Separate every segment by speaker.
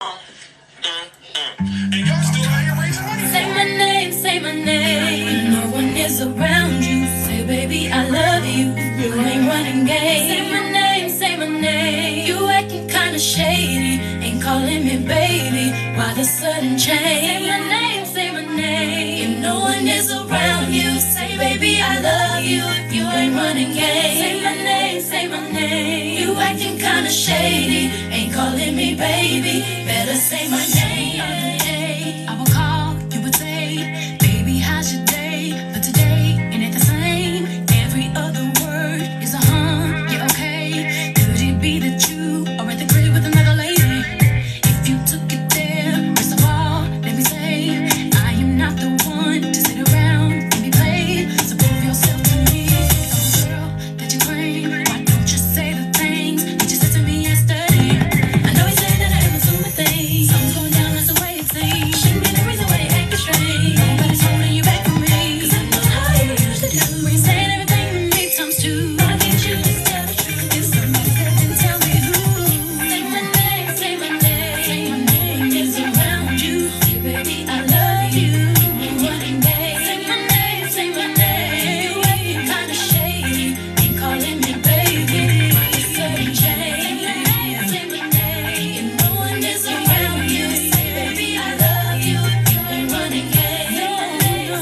Speaker 1: Say my name. No one is around you. Say, baby, I love you. You ain't running game. Say my name. You acting kinda shady. Ain't calling me baby. Why the sudden change? Say my name. If no one is around you, say, baby, I love you. If you ain't running game. Say my name. You acting kinda shady. Ain't calling me baby. Better say my name. I will call, you would say, baby, how's your day? But today, ain't it the same? Every other word is a yeah, okay. Could it be that you are at the crib with another lady? If you took it there, first of all, let me say, I am not the one to sit around and be played. So prove yourself to me. I'm the girl that you claim. Why don't you say the things that you said to me yesterday? I know you said that I am assuming things. Something's going down, that's the way it seems. Shouldn't be the reason why you're acting strange. Nobody's holding you back from me, 'cause I know how you usually do. When you're saying everything to me times two, why can't you just tell the truth? If somebody said, then tell me who. Say my name, say my name. Say my name is around you. Hey, baby, I love you. You're running game. Say my name, say my name. You acting kinda shady. Ain't calling me baby. Why you sudden change? Say my name. If no one is around you, say, baby, I love you. You ain't running game.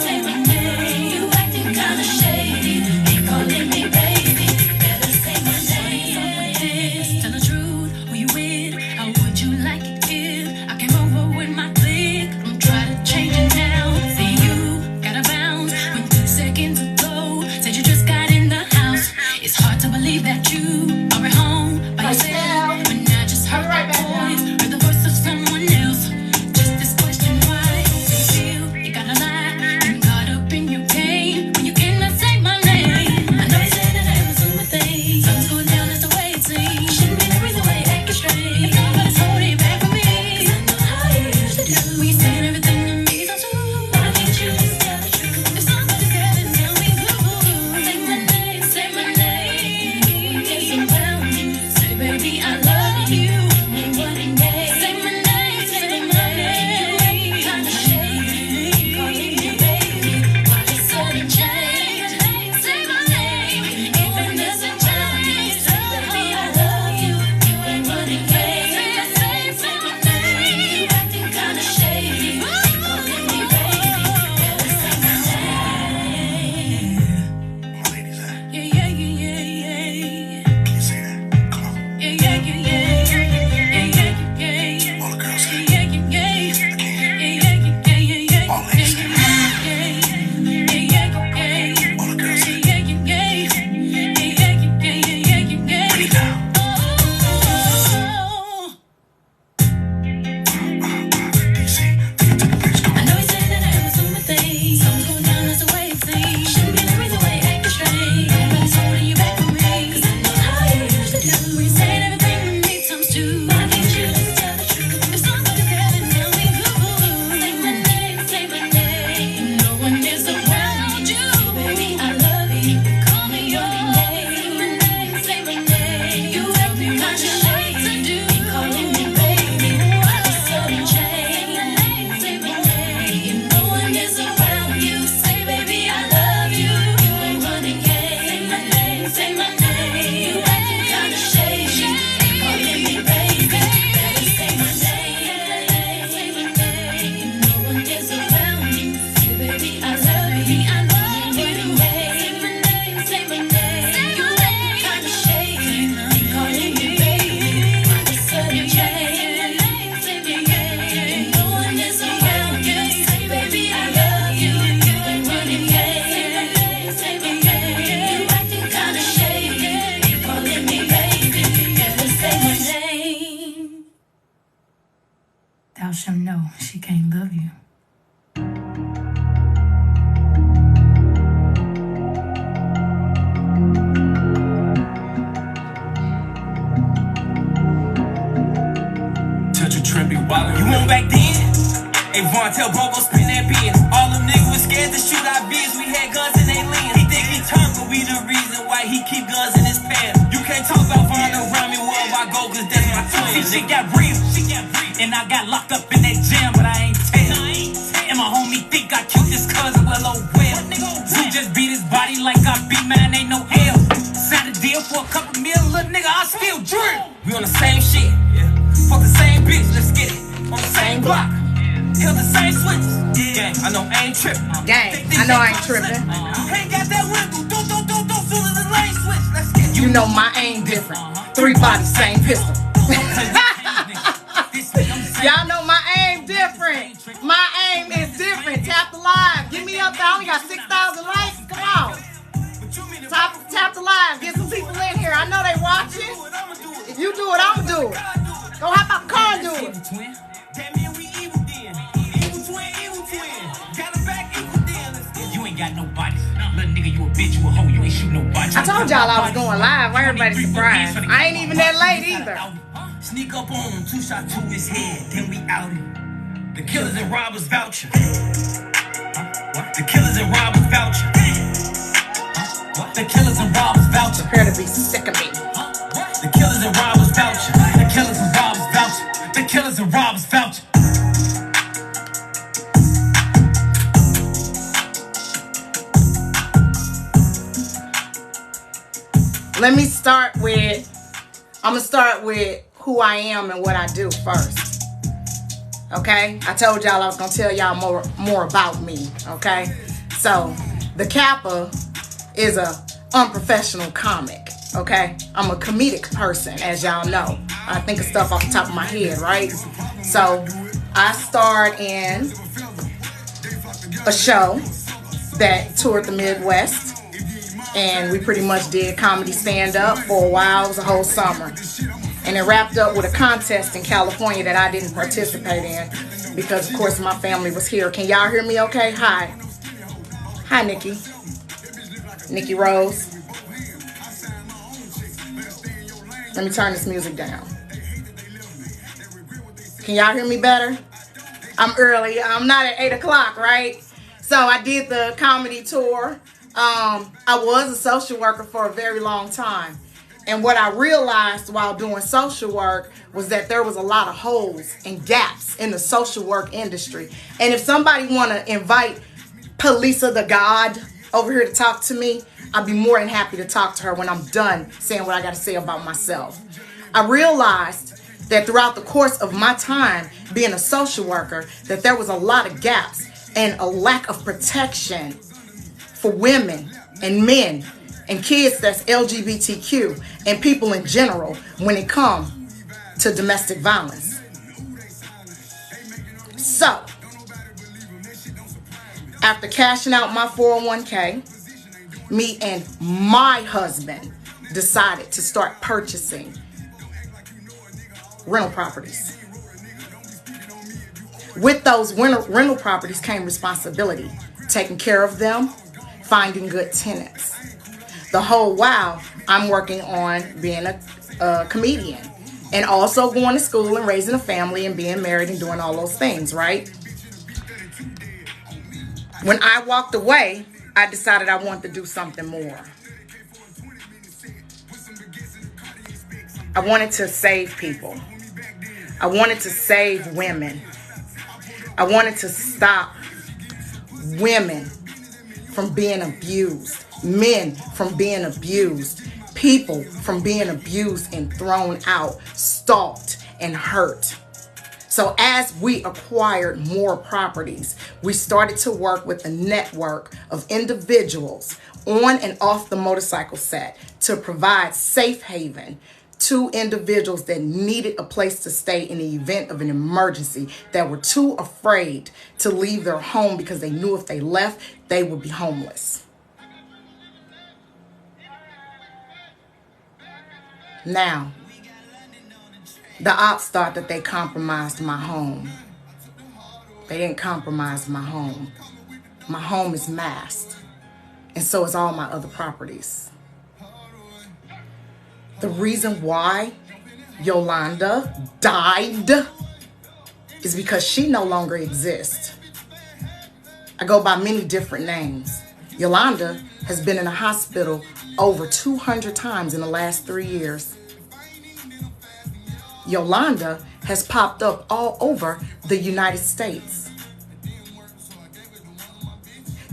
Speaker 1: Say my name. You acting kinda shady. Ain't calling me baby. Better say my name. Tell the truth, who you with? How would you like it if I came over with my clique? Don't try to change it now. See, you gotta bounce when 2 seconds ago said you just got in the house. It's hard to believe that you are at home by yourself, but I just heard that voice, heard the voice of someone else. Just this question, why do you feel you gotta lie and caught up in your game when you cannot say my name? I know you said that I am assuming things. Something's going down, that's the way it seems. Shouldn't be the reason why you're acting strange. If nobody's holding you back from me, 'cause I know how you usually do. When you're saying everything to me times two, why can't you just tell the truth? If somebody said, then tell me who. Say my name, say my name. It's around you. Say, baby, I love you. Ain't running game. Say my name, say my name. You acting kinda shady. Calling me baby. Why the sudden change? Say my name. Even this a change. Say, baby, I love you. You ain't running game. Say my name, say my name. You acting kinda shady. Calling me baby. Better say my name.
Speaker 2: My ladies at?
Speaker 1: Yeah, yeah, yeah, yeah, yeah.
Speaker 2: Can you say that? Come on.
Speaker 1: Yeah, yeah, yeah, yeah. Yeah, yeah, yeah, yeah.
Speaker 2: All the girls say it.
Speaker 1: Yeah, yeah, yeah.
Speaker 2: I can't.
Speaker 1: Yeah, yeah, yeah, yeah, yeah.
Speaker 2: All ladies say it. All the girls say it. Bring it down. DC, take it to the place. Come
Speaker 1: I
Speaker 2: on.
Speaker 1: know he said that I am assuming things. Something's going down, that's the way it seems. Shouldn't be the reason why you're acting strange. Nobody's holding you back from me, 'cause I know how you usually do. When you're saying everything to me times two, why can't you just tell the truth? If somebody's there, then tell me who. Say my name, say my name. No one is around you. Baby, I love you. Call me your name. Say my name. You acting kinda shady. Ain't calling me baby. Why the sudden change? Say my name. If no one is around you, say, baby, I love you. You ain't running game. Say my name. You acting kinda shady. Ain't calling me baby. Better say my name. Say my name. If no one is around you, say, baby, I love you. I love you. Say my name. Say my name. You acting kinda shady. Ain't calling me baby. Why the sudden change? Say my name. If no one is around you, say, baby, I love you. You ain't running game. Say my name. You acting kinda shady. Ain't calling me baby. Better say my name. Thou shalt know she can't love you.
Speaker 3: Touch a trippy wallet. You want back then? Hey, Vaughn, tell bro go spin that bin. All them niggas was scared to shoot our vids. We had guns in they lens. He think he turned, but we the reason why he keep guns in his pants. You can't talk about flying around me wherever I go, cause that's my twin. She got real, and I got locked up in that jam, but I ain't tell. And my homie think I killed his cousin, well, oh well. Zoo just beat his body like I beat mine, ain't no L. Signed a deal for a couple mil, little nigga, I still drill. We on the same shit, fuck the same bitch, let's get it. On the same block, kill the same switches. Gang, I know I ain't tripping.
Speaker 1: Gang, I know I ain't tripping.
Speaker 3: Ain't got that window, don't, soon as the lane switch, let's get it.
Speaker 1: You know my aim different. 3 bodies, same pistol. Y'all know my aim different. My aim is different. Tap the live. Give me up. I only got 6,000 likes. Come on. Tap the live. Get some people in here. I know they watching. If you do it, I'ma do it. Go hop out the car and do it.
Speaker 3: You ain't got nobody. Little nigga, you a bitch, you a hoe, you ain't shoot nobody.
Speaker 1: I told y'all I was going live. Why everybody surprised? I ain't even that late either.
Speaker 3: Sneak up on him, 2 shot to his head, then we out it. The killers and robbers voucher. The killers and robbers voucher. The killers and robbers voucher.
Speaker 1: Prepare to be sick of me.
Speaker 3: The killers and robbers voucher. The killers and robbers voucher. The killers and robbers voucher.
Speaker 1: Let me start with, I'm going to start with who I am and what I do first. Okay? I told y'all I was going to tell y'all more about me. Okay? So, the Cappa is a unprofessional comic. Okay? I'm a comedic person, as y'all know. I think of stuff off the top of my head, right? So, I starred in a show that toured the Midwest. And we pretty much did comedy stand-up for a while. It was a whole summer. And it wrapped up with a contest in California that I didn't participate in because, of course, my family was here. Can y'all hear me okay? Hi. Hi, Nikki. Nikki Rose. Let me turn this music down. Can y'all hear me better? I'm early. I'm not at 8 o'clock, right? So I did the comedy tour. I was a social worker for a very long time. And what I realized while doing social work was that there was a lot of holes and gaps in the social work industry. And if somebody want to invite Polisa the God over here to talk to me, I'd be more than happy to talk to her when I'm done saying what I got to say about myself. I realized that throughout the course of my time being a social worker, that there was a lot of gaps and a lack of protection for women and men and kids that's LGBTQ and people in general when it comes to domestic violence. So, after cashing out my 401k, me and my husband decided to start purchasing rental properties. With those rental properties came responsibility, taking care of them, finding good tenants. The whole while I'm working on being a comedian and also going to school and raising a family and being married and doing all those things, right? When I walked away, I decided I wanted to do something more. I wanted to save people. I wanted to save women. I wanted to stop women from being abused, men from being abused, people from being abused and thrown out, stalked and hurt. So as we acquired more properties, we started to work with a network of individuals on and off the motorcycle set to provide safe haven to individuals that needed a place to stay in the event of an emergency, that were too afraid to leave their home because they knew if they left, they would be homeless. Now, the ops thought that they compromised my home. They didn't compromise my home. My home is masked, and so is all my other properties. The reason why Yolanda died is because she no longer exists. I go by many different names. Yolanda
Speaker 4: has been in a hospital over 200 times in the last 3 years. Yolanda has popped up all over the United States.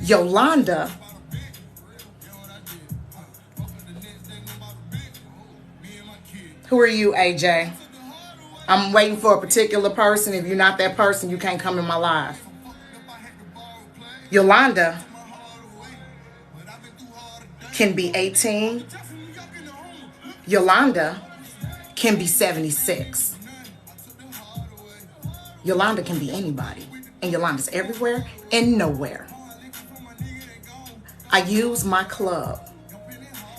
Speaker 4: Yolanda Who are you, AJ? I'm waiting for a particular person. If you're not that person, you can't come in my live. Yolanda can be 18. Yolanda can be 76. Yolanda can be anybody. And Yolanda's everywhere and nowhere. I use my club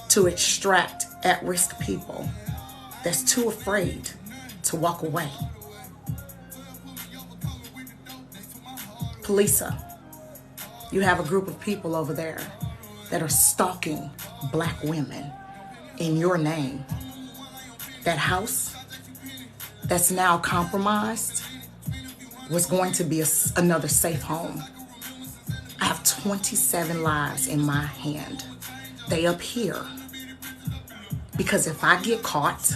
Speaker 4: to extract at-risk people that's too afraid to walk away. Polisa, you have a group of people over there that are stalking black women in your name. That house that's now compromised was going to be another safe home. I have 27 lives in my hand. They up here. Because if I get caught,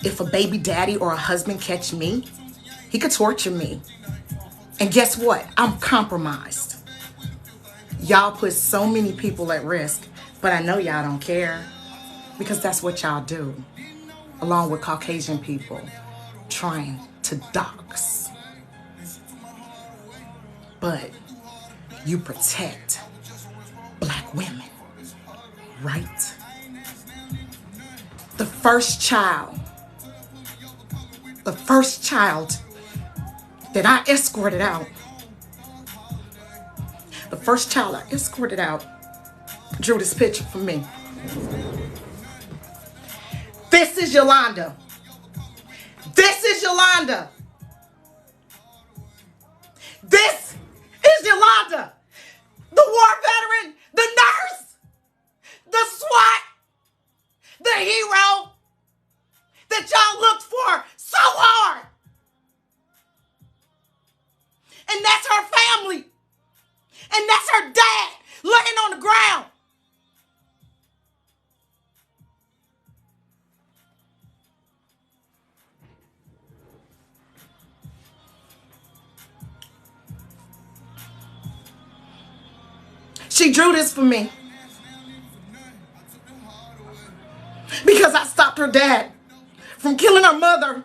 Speaker 4: if a baby daddy or a husband catch me, he could torture me. And guess what? I'm compromised. Y'all put so many people at risk, but I know y'all don't care because that's what y'all do, along with Caucasian people trying to dox. But you protect black women, right? The first child that I escorted out, drew this picture for me. This is Yolanda. This is Yolanda. This is Yolanda. The war veteran, the nurse, the SWAT, the hero that y'all looked for so hard. And that's her family. And that's her dad laying on the ground. She drew this for me because I stopped her dad from killing her mother.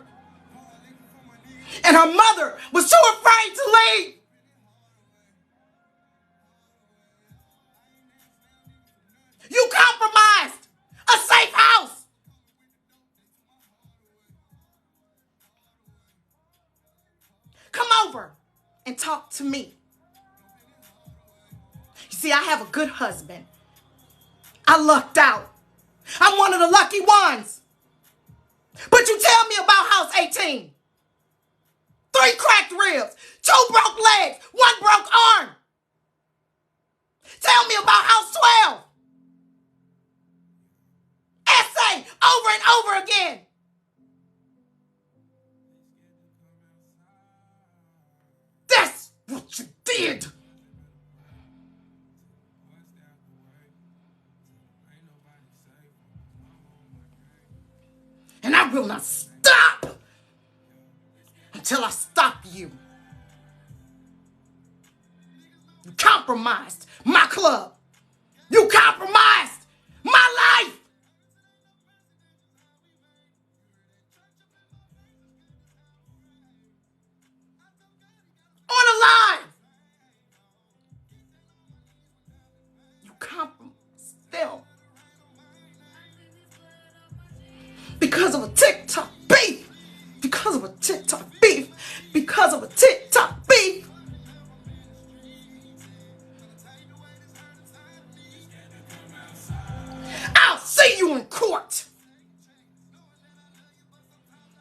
Speaker 4: And her mother was too afraid to leave. You compromised a safe house. Come over and talk to me. You see, I have a good husband. I lucked out. I'm one of the lucky ones. But you tell me about house 18. 3 cracked ribs, 2 broke legs, 1 broke arm. Tell me about house 12. Essay over and over again. That's what you did. And I will not stop until I stop you. You compromised my club. You compromised my life. On the line. You compromised them. Because of a TikTok beef. Because of a TikTok beef. Because of a TikTok beef. I'll see you in court.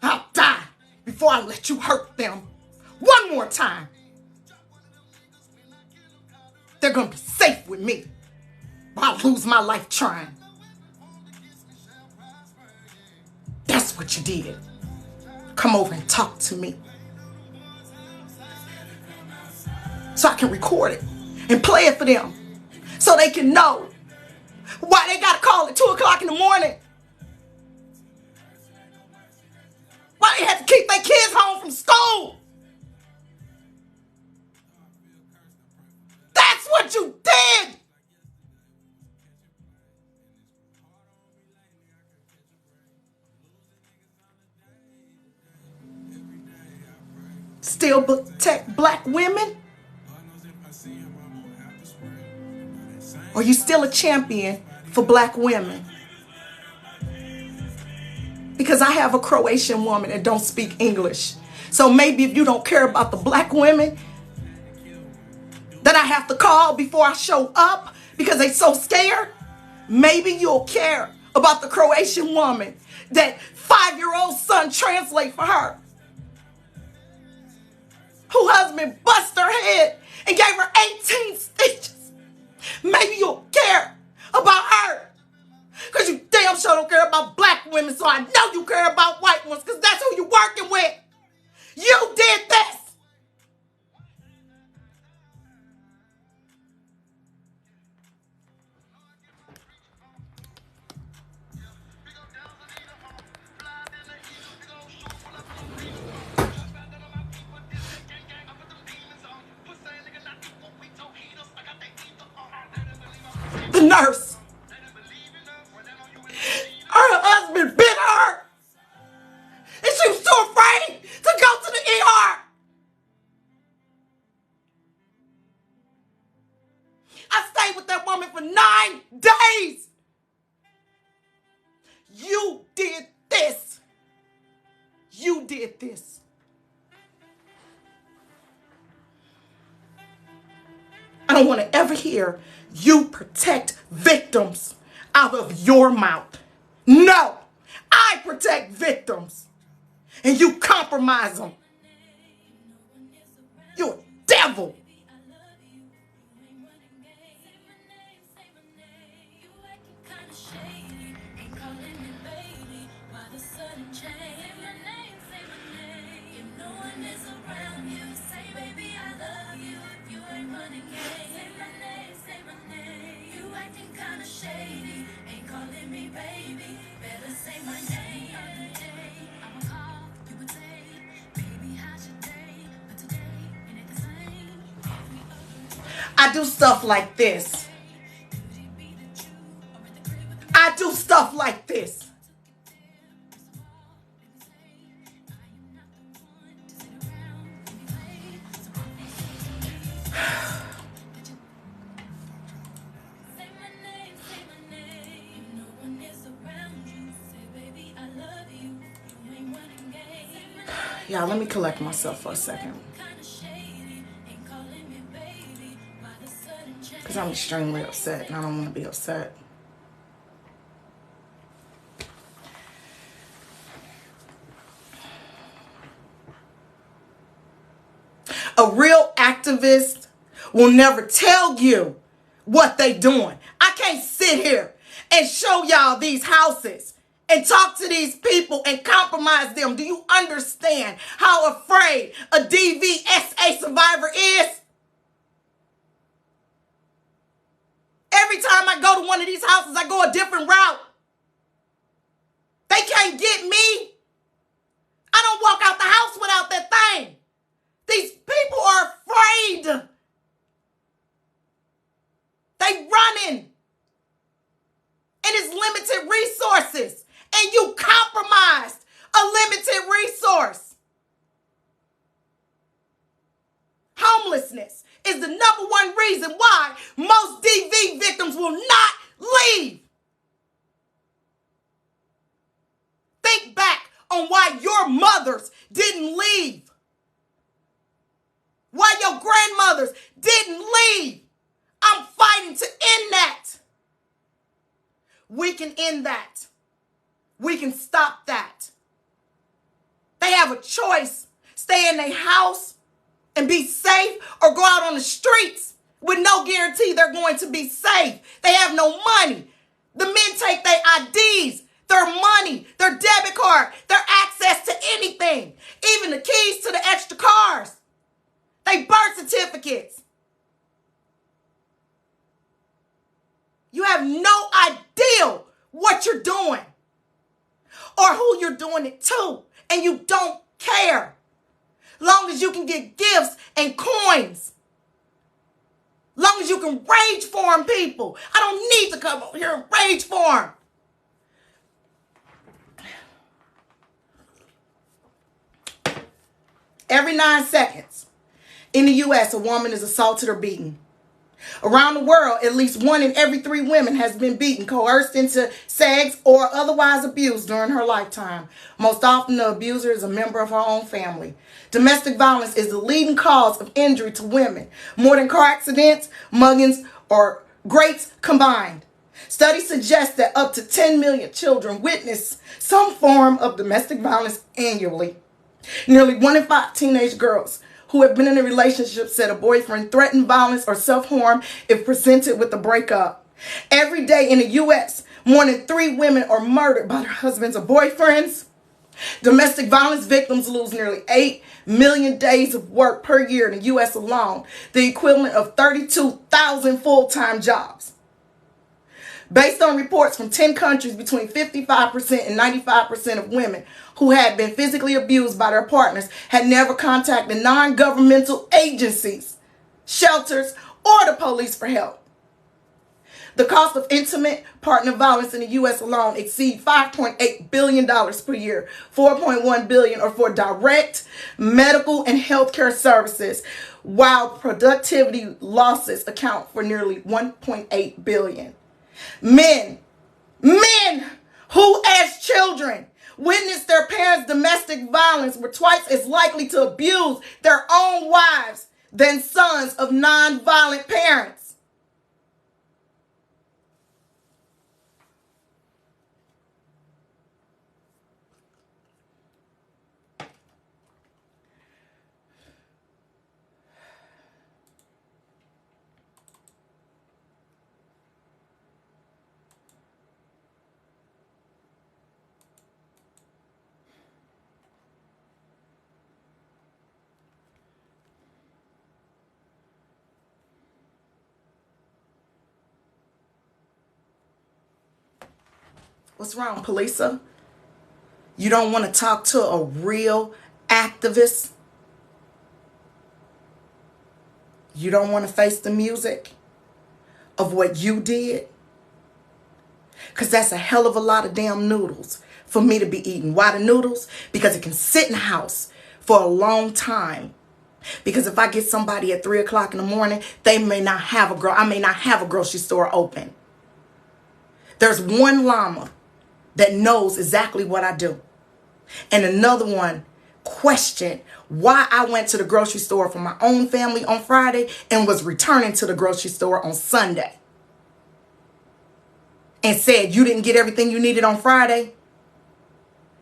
Speaker 4: I'll die before I let you hurt them one more time. They're gonna be safe with me, or I'll lose my life trying. That's what you did. Come over and talk to me so I can record it and play it for them so they can know why they got to call at 2 o'clock in the morning. Why they have to keep their kids home from school. That's what you did. Still protect black women? Or you still a champion for black women? Because I have a Croatian woman that don't speak English. So maybe if you don't care about the black women that I have to call before I show up because they so scared, maybe you'll care about the Croatian woman that 5-year-old son translate for her, who husband bust her head and gave her 18 stitches. Maybe you'll care about her. Because you damn sure don't care about black women, so I know you care about white ones, because that's who you're working with. You did this. The nurse. Her husband bit her. And she was too afraid to go to the ER. I stayed with that woman for 9 days. You did this. You did this. I don't want to ever hear you protect victims out of your mouth. No, I protect victims and you compromise them. You're a devil. I do stuff like this. I do stuff like this. Y'all, let me collect myself for a second. Because I'm extremely upset and I don't want to be upset. A real activist will never tell you what they doing. I can't sit here and show y'all these houses and talk to these people and compromise them. Do you understand how afraid a DVSA survivor is? Every time I go to one of these houses, I go a different route. They can't get me. I don't walk out the house without that thing. These people are afraid. They running. And it's limited resources. And you compromised a limited resource. Homelessness is the #1 reason why most DV victims will not leave. Think back on why your mothers didn't leave. Why your grandmothers didn't leave. I'm fighting to end that. We can end that. We can stop that. They have a choice. Stay in their house and be safe, or go out on the streets with no guarantee they're going to be safe. They have no money. The men take their IDs, their money, their debit card, their access to anything, even the keys to the extra cars, they birth certificates. You have no idea what you're doing or who you're doing it to, and you don't care. Long as you can get gifts and coins. Long as you can rage farm people. I don't need to come over here and rage farm. Every 9 seconds in the U.S., a woman is assaulted or beaten. Around the world, at least 1 in every 3 women has been beaten, coerced into sex, or otherwise abused during her lifetime. Most often, the abuser is a member of her own family. Domestic violence is the leading cause of injury to women, more than car accidents, muggings, or rapes combined. Studies suggest that up to 10 million children witness some form of domestic violence annually. Nearly 1 in 5 teenage girls who have been in a relationship said a boyfriend threatened violence or self-harm if presented with a breakup. Every day in the U.S., more than 3 women are murdered by their husbands or boyfriends. Domestic violence victims lose nearly 8 million days of work per year in the U.S. alone, the equivalent of 32,000 full-time jobs. Based on reports from 10 countries, between 55% and 95% of women who had been physically abused by their partners had never contacted non-governmental agencies, shelters, or the police for help. The cost of intimate partner violence in the U.S. alone exceeds $5.8 billion per year, $4.1 billion are for direct medical and healthcare services, while productivity losses account for nearly $1.8 billion. Men who as children witnessed their parents' domestic violence were twice as likely to abuse their own wives than sons of non-violent parents. What's wrong, Polisa? You don't want to talk to a real activist? You don't want to face the music of what you did? Because that's a hell of a lot of damn noodles for me to be eating. Why the noodles? Because it can sit in the house for a long time. Because if I get somebody at 3 o'clock in the morning, I may not have a grocery store open. There's one llama that knows exactly what I do. And another one questioned why I went to the grocery store for my own family on Friday and was returning to the grocery store on Sunday. And said, you didn't get everything you needed on Friday?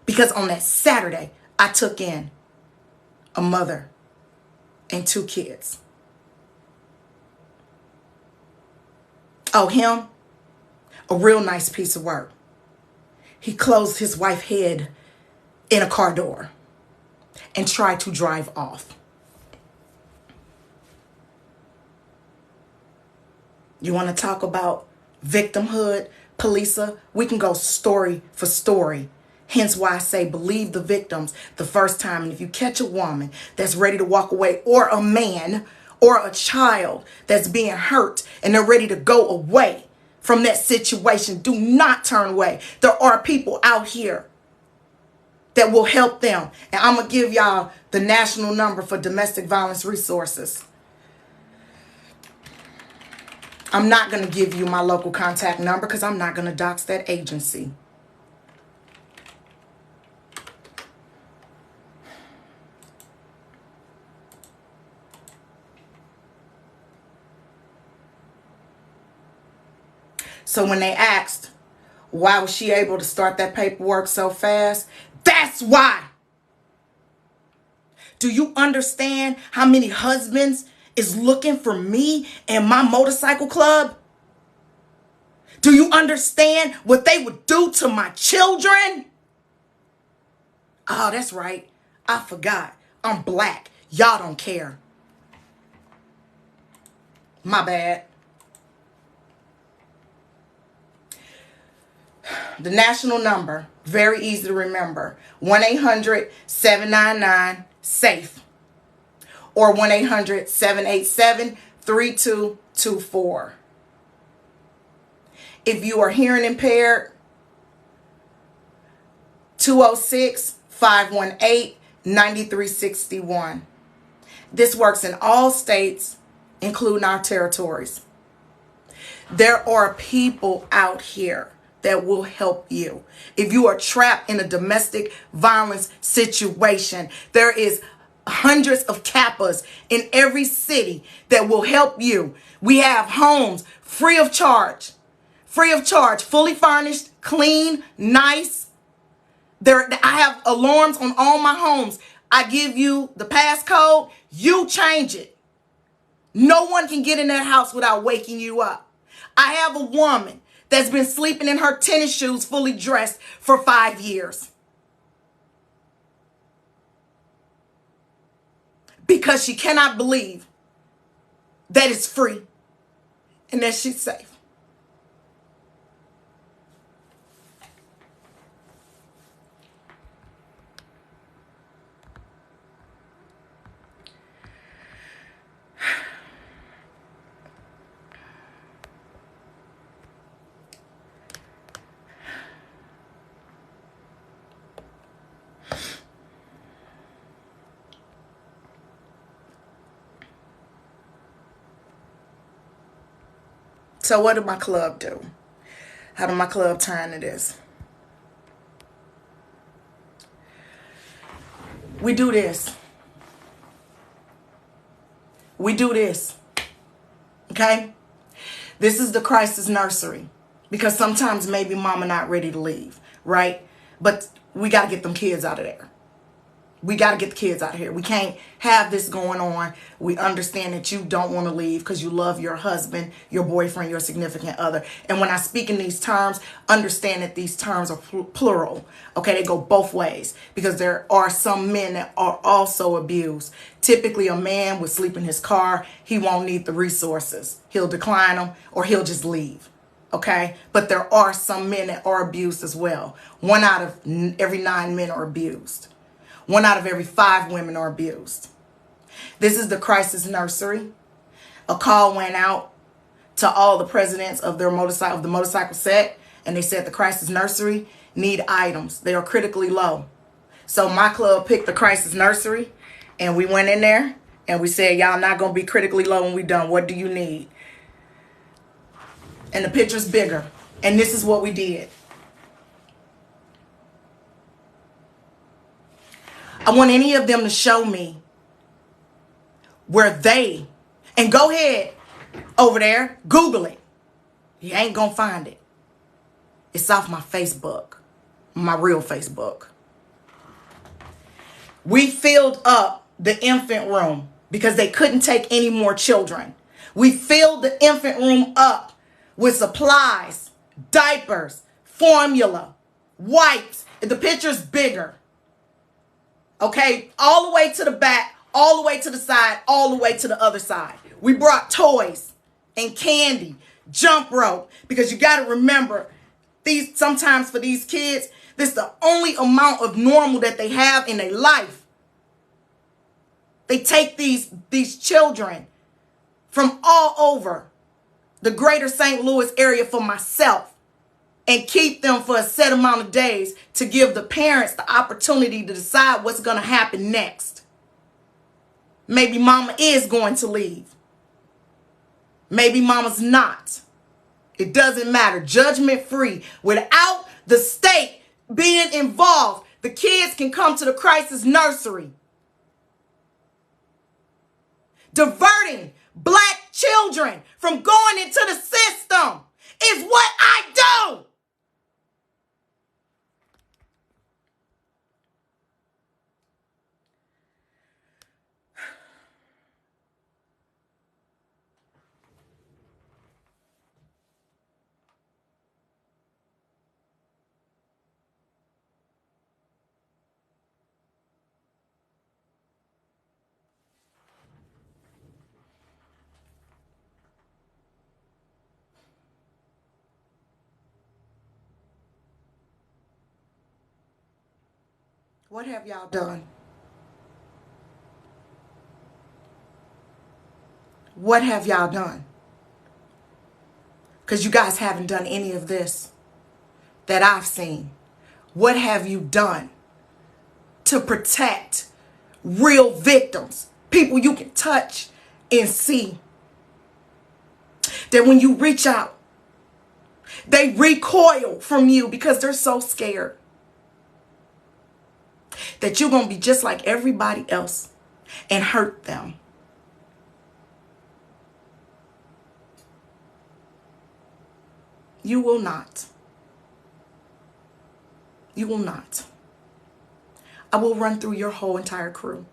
Speaker 4: Because on that Saturday, I took in a mother and 2 kids. Oh, him? A real nice piece of work. He closed his wife's head in a car door and tried to drive off. You want to talk about victimhood, Polisa? We can go story for story. Hence why I say believe the victims the first time. And if you catch a woman that's ready to walk away, or a man or a child that's being hurt and they're ready to go away from that situation, do not turn away. There are people out here that will help them. And I'm going to give y'all the national number for domestic violence resources. I'm not going to give you my local contact number because I'm not going to dox that agency. So when they asked, why was she able to start that paperwork so fast? That's why. Do you understand how many husbands is looking for me and my motorcycle club? Do you understand what they would do to my children? Oh, that's right. I forgot. I'm black. Y'all don't care. My bad. The national number, very easy to remember, 1-800-799-SAFE or 1-800-787-3224. If you are hearing impaired, 206-518-9361. This works in all states, including our territories. There are people out here that will help you. If you are trapped in a domestic violence situation, there is hundreds of Cappas in every city that will help you. We have homes free of charge, fully furnished, clean, nice. I have alarms on all my homes. I give you the passcode, you change it. No one can get in that house without waking you up. I have a woman that's been sleeping in her tennis shoes fully dressed for 5 years. Because she cannot believe that it's free and that she's safe. So what did my club do? How did my club turn to this? We do this. We do this. Okay? This is the crisis nursery. Because sometimes maybe mama not ready to leave, right? But we got to get them kids out of there. We got to get the kids out of here. We can't have this going on. We understand that you don't want to leave because you love your husband, your boyfriend, your significant other. And when I speak in these terms, understand that these terms are plural. Okay, they go both ways because there are some men that are also abused. Typically, a man would sleep in his car. He won't need the resources. He'll decline them or he'll just leave. Okay, but there are some men that are abused as well. 1 out of every 9 men are abused. 1 out of every 5 women are abused. This is the crisis nursery. A call went out to all the presidents of the motorcycle set, and they said the crisis nursery need items. They are critically low. So my club picked the crisis nursery, and we went in there and we said, y'all not gonna be critically low when we done. What do you need? And the picture's bigger. And this is what we did. I want any of them to show me where they, and go ahead over there, Google it. You ain't gonna find it. It's off my Facebook, my real Facebook. We filled up the infant room because they couldn't take any more children. We filled the infant room up with supplies, diapers, formula, wipes. The picture's bigger. Okay, all the way to the back, all the way to the side, all the way to the other side. We brought toys and candy, jump rope, because you got to remember, sometimes for these kids, this is the only amount of normal that they have in their life. They take these children from all over the greater St. Louis area for myself and keep them for a set amount of days to give the parents the opportunity to decide what's going to happen next. Maybe mama is going to leave. Maybe mama's not. It doesn't matter. Judgment free. Without the state being involved, the kids can come to the crisis nursery. Diverting black children from going into the system is what I do. What have y'all done? What have y'all done? Because you guys haven't done any of this that I've seen. What have you done to protect real victims? People you can touch and see. That when you reach out, they recoil from you because they're so scared that you're going to be just like everybody else and hurt them. You will not. You will not. I will run through your whole entire crew.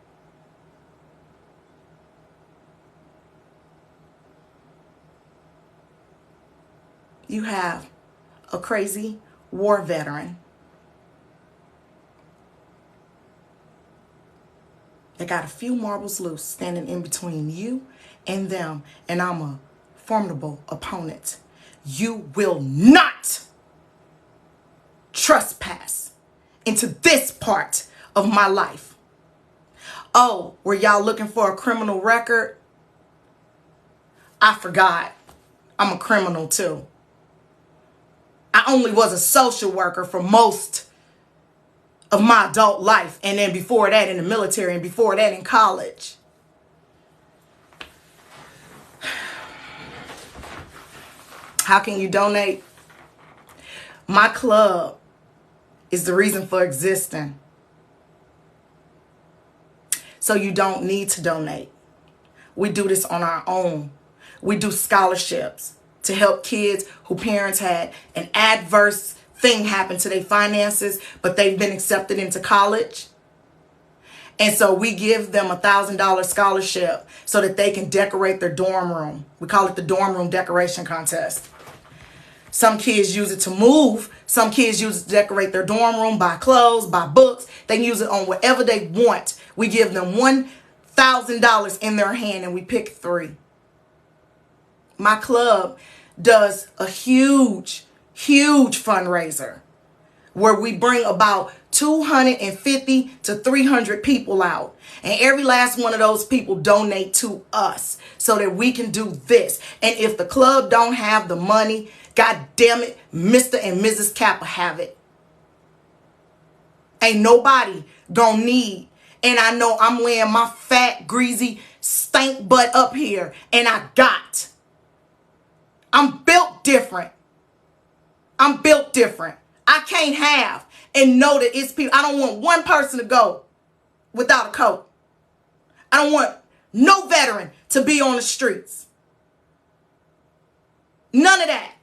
Speaker 4: You have a crazy war veteran that got a few marbles loose standing in between you and them, and I'm a formidable opponent. You will not trespass into this part of my life. Oh, were y'all looking for a criminal record? I forgot. I'm a criminal too. I only was a social worker for most of my adult life, and then before that in the military, and before that in college. How can you donate? My club is the reason for existing. So you don't need to donate. We do this on our own. We do scholarships to help kids whose parents had an adverse thing happen to their finances, but they've been accepted into college. And so we give them $1,000 scholarship so that they can decorate their dorm room. We call it the dorm room decoration contest. Some kids use it to move. Some kids use it to decorate their dorm room, buy clothes, buy books. They can use it on whatever they want. We give them $1,000 in their hand and we pick 3. My club does a huge fundraiser where we bring about 250 to 300 people out. And every last one of those people donate to us so that we can do this. And if the club don't have the money, God damn it, Mr. and Mrs. Cappa have it. Ain't nobody gonna need. And I know I'm laying my fat, greasy, stank butt up here. And I got. I'm built different. I'm built different. I can't have and know that it's people. I don't want one person to go without a coat. I don't want no veteran to be on the streets. None of that.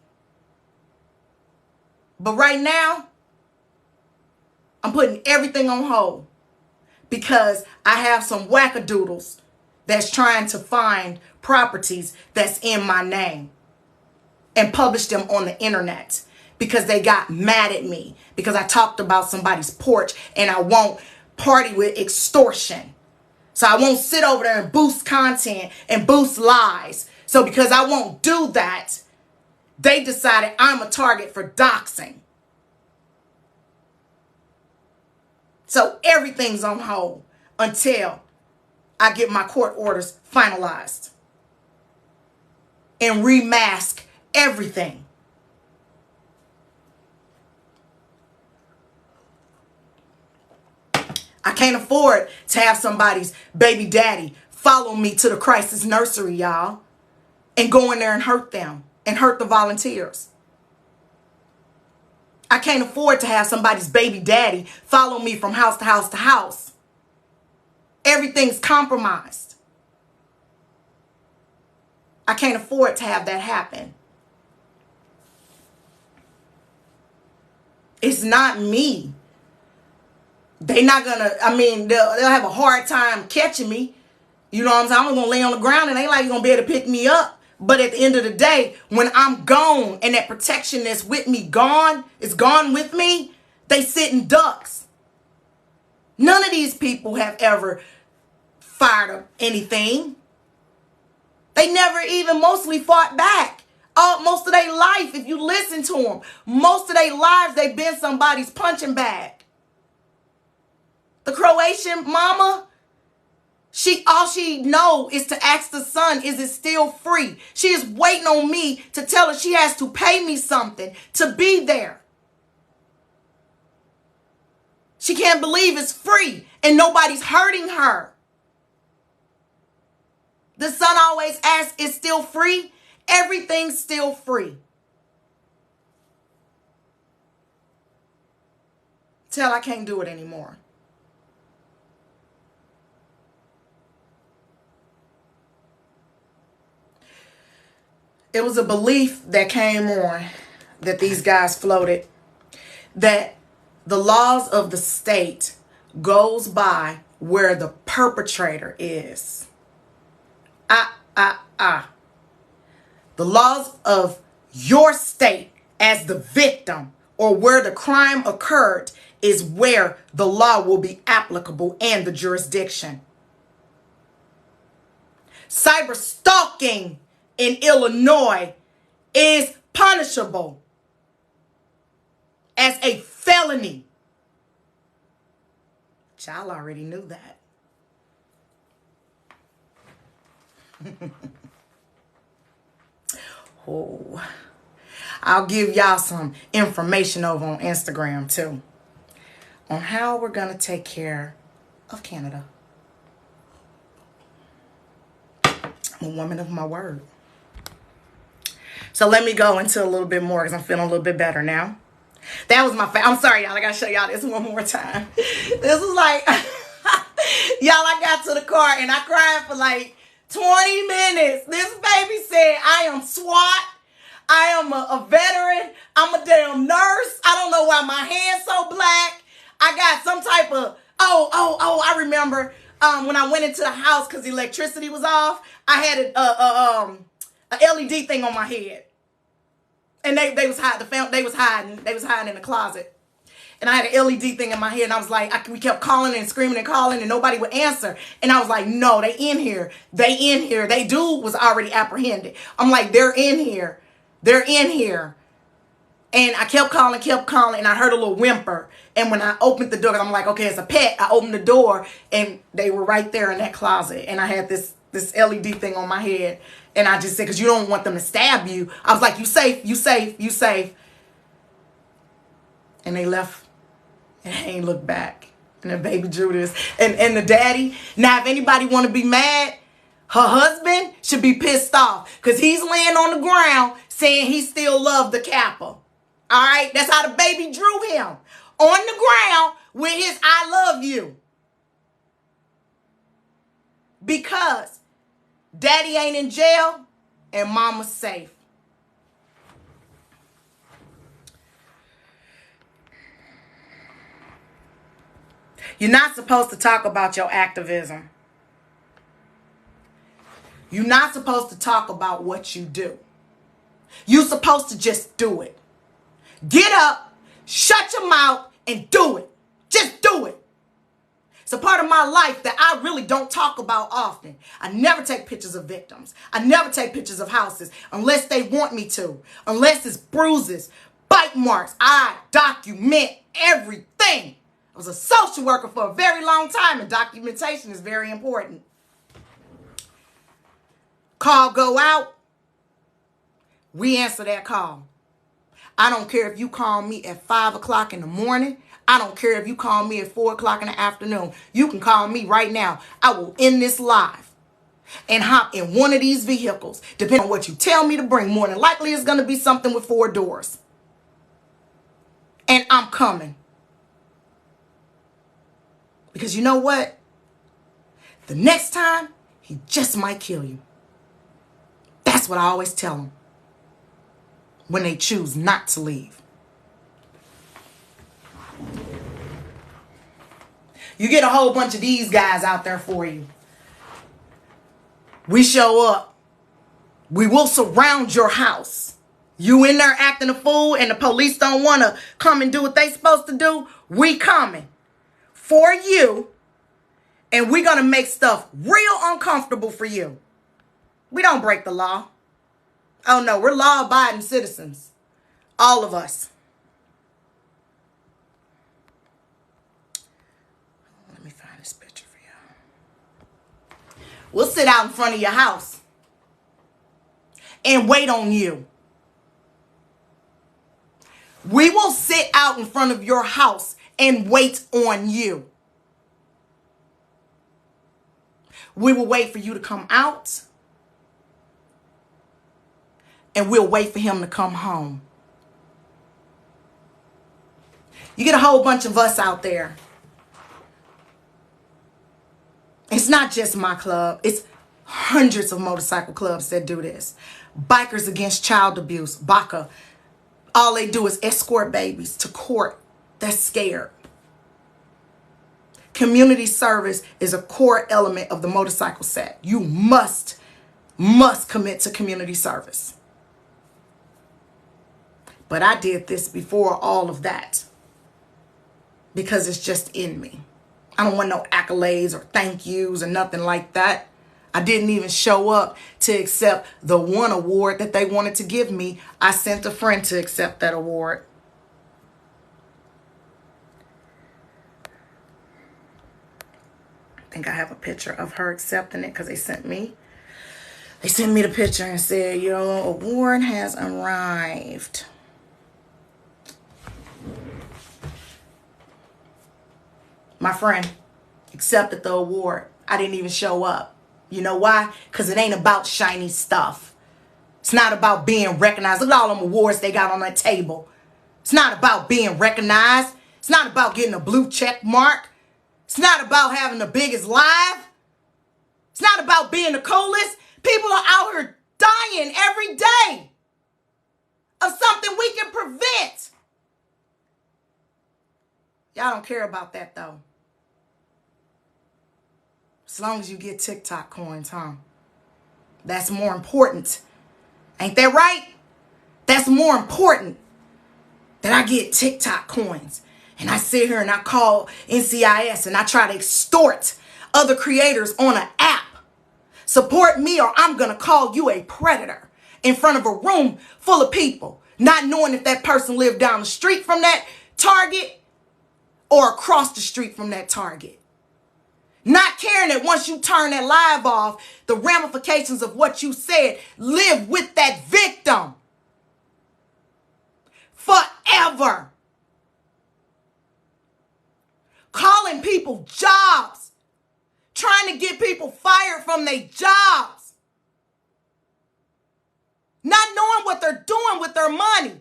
Speaker 4: But right now, I'm putting everything on hold because I have some wackadoodles that's trying to find properties that's in my name and publish them on the internet because they got mad at me because I talked about somebody's porch and I won't party with extortion. So I won't sit over there and boost content and boost lies. So because I won't do that, they decided I'm a target for doxing. So everything's on hold until I get my court orders finalized and remask everything. I can't afford to have somebody's baby daddy follow me to the crisis nursery, y'all, and go in there and hurt them and hurt the volunteers. I can't afford to have somebody's baby daddy follow me from house to house to house. Everything's compromised. I can't afford to have that happen. It's not me. They're not gonna, they'll have a hard time catching me. You know what I'm saying? I'm gonna lay on the ground and they ain't like gonna be able to pick me up. But at the end of the day, when I'm gone and that protection that's with me gone, is gone with me, they sit in ducks. None of these people have ever fired up anything. They never even mostly fought back. Most of their life, if you listen to them, most of their lives, they've been somebody's punching bag. The Croatian mama, all she know is to ask the son, is it still free? She is waiting on me to tell her she has to pay me something to be there. She can't believe it's free and nobody's hurting her. The son always asks, it's still free? Everything's still free. Tell I can't do it anymore. It was a belief that came on, that these guys floated, that the laws of the state goes by where the perpetrator is. The laws of your state as the victim or where the crime occurred is where the law will be applicable and the jurisdiction. Cyber stalking in Illinois is punishable as a felony. Y'all already knew that. Oh, I'll give y'all some information over on Instagram too on how we're going to take care of Canada. I'm a woman of my word. So let me go into a little bit more because I'm feeling a little bit better now. That was my I'm sorry, y'all. I got to show y'all this one more time. This was like, y'all, I got to the car and I cried for like 20 minutes. This baby said, I am SWAT. I am a veteran. I'm a damn nurse. I don't know why my hand's so black. I got some type of, I remember when I went into the house because the electricity was off, I had a LED thing on my head. And they was hiding in the closet. And I had an LED thing in my head, and I was like, we kept calling and screaming and calling, and nobody would answer. And I was like, no, they in here. They in here. They dude was already apprehended. I'm like, they're in here. They're in here. And I kept calling, and I heard a little whimper. And when I opened the door, I'm like, okay, it's a pet. I opened the door, and they were right there in that closet. And I had this LED thing on my head. And I just said, because you don't want them to stab you. I was like, you safe, you safe, you safe. And they left. And they ain't looked back. And the baby drew this. And the daddy, now if anybody want to be mad, her husband should be pissed off. Because he's laying on the ground saying he still loved the Cappa. All right? That's how the baby drew him. On the ground with his I love you. Because daddy ain't in jail and mama's safe. You're not supposed to talk about your activism. You're not supposed to talk about what you do. You're supposed to just do it. Get up, shut your mouth, and do it. Just do it. It's a part of my life that I really don't talk about often. I never take pictures of victims. I never take pictures of houses unless they want me to. Unless it's bruises, bite marks. I document everything. I was a social worker for a very long time, and documentation is very important. Call go out. We answer that call. I don't care if you call me at 5 o'clock in the morning. I don't care if you call me at 4 o'clock in the afternoon. You can call me right now. I will end this live and hop in one of these vehicles. Depending on what you tell me to bring, more than likely it's going to be something with 4 doors. And I'm coming. Because you know what? The next time, he just might kill you. That's what I always tell them when they choose not to leave. You get a whole bunch of these guys out there for you. We show up. We will surround your house. You in there acting a fool and the police don't want to come and do what they supposed to do. We coming for you. And we're going to make stuff real uncomfortable for you. We don't break the law. Oh no, we're law-abiding citizens. All of us. We'll sit out in front of your house and wait on you. We will sit out in front of your house and wait on you. We will wait for you to come out, and we'll wait for him to come home. You get a whole bunch of us out there. It's not just my club. It's hundreds of motorcycle clubs that do this. Bikers Against Child Abuse, BACA. All they do is escort babies to court that's scared. Community service is a core element of the motorcycle set. You must commit to community service. But I did this before all of that because it's just in me. I don't want no accolades or thank yous or nothing like that. I didn't even show up to accept the one award that they wanted to give me. I sent a friend to accept that award. I think I have a picture of her accepting it because they sent me the picture and said, your award has arrived. My friend accepted the award. I didn't even show up. You know why? Because it ain't about shiny stuff. It's not about being recognized. Look at all them awards they got on that table. It's not about being recognized. It's not about getting a blue check mark. It's not about having the biggest live. It's not about being the coolest. People are out here dying every day of something we can prevent. Y'all don't care about that though. As long as you get TikTok coins, huh? That's more important. Ain't that right? That's more important that I get TikTok coins. And I sit here and I call NCIS and I try to extort other creators on an app. Support me or I'm going to call you a predator in front of a room full of people, not knowing if that person lived down the street from that target or across the street from that target. Not caring that once you turn that live off, the ramifications of what you said live with that victim forever. Calling people jobs, trying to get people fired from their jobs, not knowing what they're doing with their money.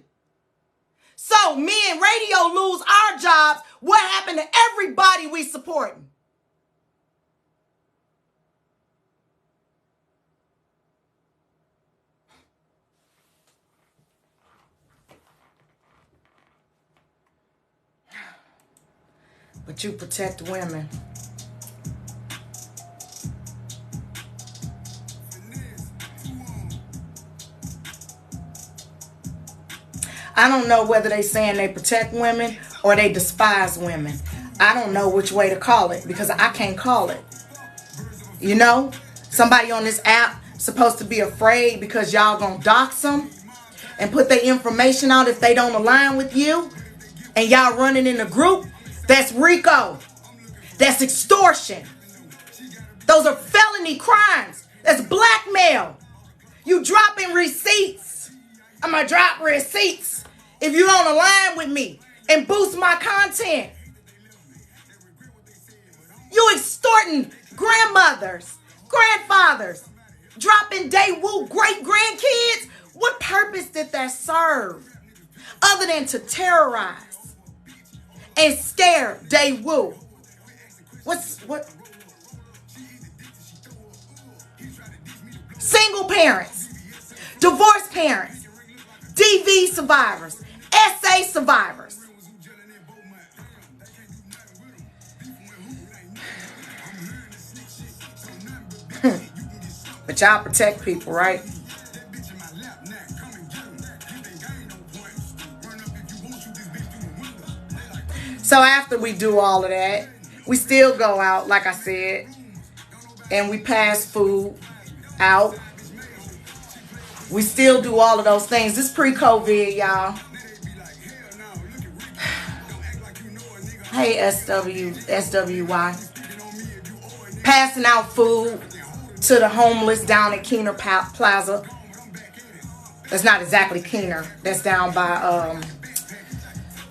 Speaker 4: So me and radio lose our jobs. What happened to everybody we supporting? But you protect women. I don't know whether they saying they protect women or they despise women. I don't know which way to call it because I can't call it. You know, somebody on this app supposed to be afraid because y'all gonna dox them and put their information out if they don't align with you, and y'all running in a group. That's RICO. That's extortion. Those are felony crimes. That's blackmail. You dropping receipts. I'm going to drop receipts if you don't align with me and boost my content. You extorting grandmothers, grandfathers, dropping Daewoo great-grandkids. What purpose did that serve other than to terrorize and scare Daewoo? What? Single parents, divorced parents, DV survivors, SA survivors. But y'all protect people, right? So after we do all of that, we still go out, like I said, and we pass food out. We still do all of those things. This pre-COVID, y'all. Hey, SWY. Passing out food, to the homeless down at Keener Plaza. That's not exactly Keener. That's down by,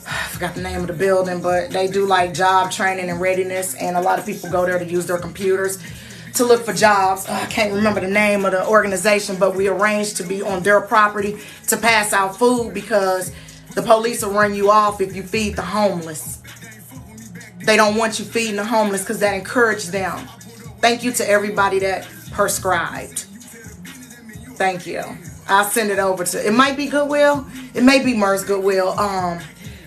Speaker 4: I forgot the name of the building, but they do like job training and readiness, and a lot of people go there to use their computers to look for jobs. I can't remember the name of the organization, but we arranged to be on their property to pass out food because the police will run you off if you feed the homeless. They don't want you feeding the homeless because that encourages them. Thank you to everybody that prescribed. Thank you. I'll send it over to, it might be Goodwill. It may be Mer's Goodwill.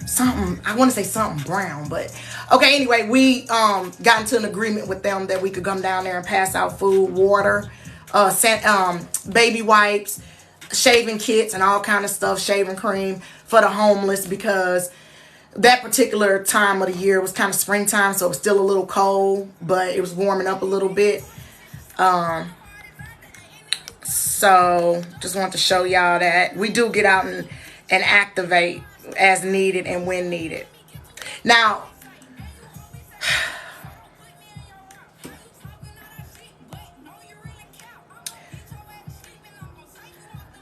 Speaker 4: Something, I want to say something brown, but okay, anyway, we got into an agreement with them that we could come down there and pass out food, water, baby wipes, shaving kits, and all kind of stuff, shaving cream for the homeless, because that particular time of the year was kind of springtime, so it was still a little cold, but it was warming up a little bit. So just want to show y'all that we do get out and activate as needed and when needed. Now,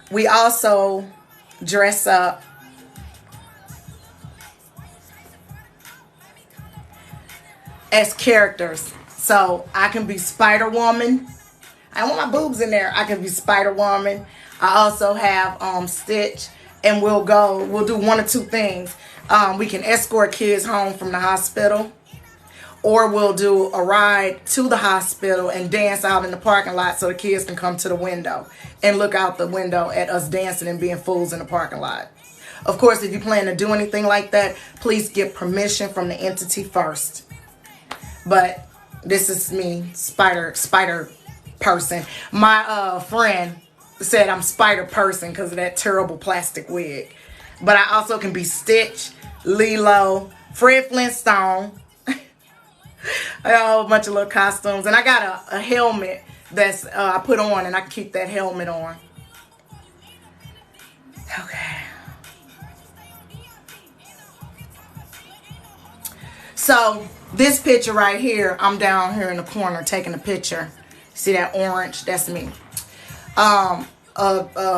Speaker 4: we also dress up as characters. So I can be Spider-Woman. I want my boobs in there. I can be Spider-Woman. I also have Stitch. And we'll do one or two things. We can escort kids home from the hospital, or we'll do a ride to the hospital and dance out in the parking lot so the kids can come to the window and look out the window at us dancing and being fools in the parking lot. Of course, if you plan to do anything like that, please get permission from the entity first. But this is me, spider person. My friend said I'm Spider Person because of that terrible plastic wig. But I also can be Stitch, Lilo, Fred Flintstone. I got a whole bunch of little costumes. And I got a helmet that's I put on, and I can keep that helmet on. Okay. So this picture right here, I'm down here in the corner taking a picture. See that orange? That's me. A